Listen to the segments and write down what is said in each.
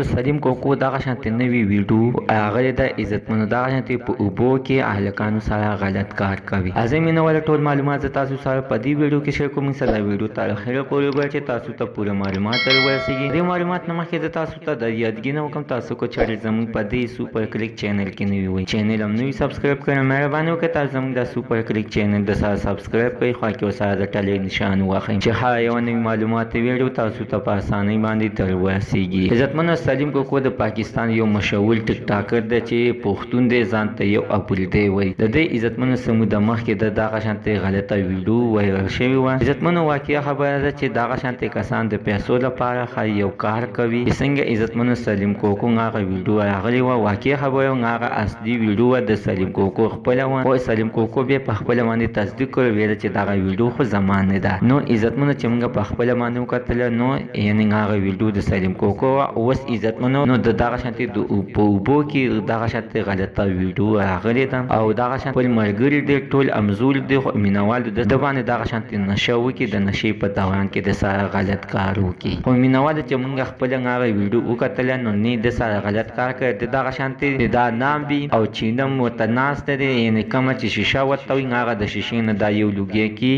د سلیم کوکو دغه شانتي نوی ویډیو هغه د عزتمنو دغه شانتي په اوبو کې اهلکانو سره غلط کار کوي. ازم مینوال ټول معلومات تاسو سره په دې ویډیو کې شیر کوم. سره ویډیو ته خیر کولی غواړم چې تاسو ته پوره معلومات ورسیږي. دې معلومات نه مخکې د تاسو ته د یادګینه وکم تاسو کو چې زموږ په دې سوپر کلیک چینل کې نوی وي چینل هم نوی سبسکرایب کړئ. مهرباني وکړئ تاسو زموږ د سوپر کلیک چینل د سره سبسکرایب کړئ خو کې وسره د ټلې نشان واخلئ چې هر یو نوی معلومات ویډیو تاسو ته په اسانۍ باندې در ورسیږي. عزتمنو سلیم کوکو د پاکستان یو مشهور ټیک ټاکر دی چې پښتون دی ځان ته یو ابول دی وایي. د دې عزتمنو سمو د مخکې د دغه شانتي غلطه ویډیو وایرل شوې وه. عزتمنو واقعیا خبره ده چې دغه شانتي کسان د پیسو لپاره ښایي یو کار کوي. څنګه عزتمنو سلیم کوکو هغه ویډیو راغلی وه. واقعیا خبره هغه اصلي ویډیو د سلیم کوکو خپله وه خو سلیم کوکو بیا په خپله باندې تصدیق کړ ویل چې دغه ویډیو خو زما نه ده. نو عزتمنو چې موږ په خپله باندې وکتله نو یعنې هغه ویډیو د سلیم کوکو اوس عزتمنو نو د دغه شانتي د په اوبو کې دغه شانتي غلطه ویډیو راغلې ده او دغه شانتي خپل ملګري دی ټول امزول دی خو مینوال د باندې دغه شانتي نشه وکړي د نشې په دوران کې د سره غلط کار وکړي. خو مینوال چې موږ خپل هغه ویډیو وکتله نو نه د سره غلط کار کړی د دغه شانتي دا نام بي او چینم ورته ناسته دی یعنې کومه چې شیشه ورته وي هغه د شیشې نه دا یو لوګی کې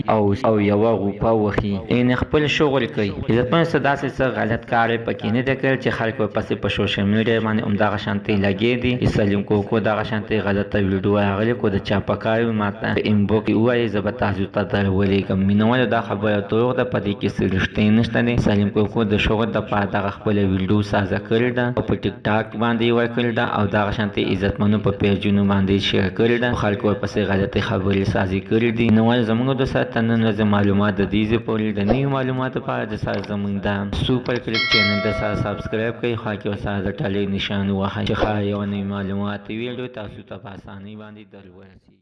او یوه غوپه وخي یعنې خپل شغل کوي. عزتمنو څه داسې څه غلط کار یې پکې نه دی کړی چې خلک ورپسې په سوشل میډیا باندې همدغه شانتي لګې دي. سلیم کوکو دغه شانتي غلطه ویډیو راغلې کو د چا په کار وي ماته په انبوکس کې ووایي زه به تاسو ته در ولیږم. مینوالو دا خبره دروغ ده په دې کې څه رښتیا نشته دی. سلیم کوکو د شغل دپاره دغه خپله ویډیو سازه کړې ده او په ټیک ټاک باندې یې ورکړې ده او دغه شانتي عزتمنو په پیجونو باندې شیر کړې ده. خلکو ورپسې غلطې خبرې سازي کړې دي. مینوالو زموږ د سره ته نن ورځې معلومات د دې ځای پورې د نویو معلوماتو لپاره د سره زموږ د سوپر کلیک چینل د سره سبسکرایب کړئ خوا کې ورسره د ټلې نشان ووهئ چې ښه یو نوی معلومات ویډیو تاسو ته په اسانۍ باندې در ورسیږي.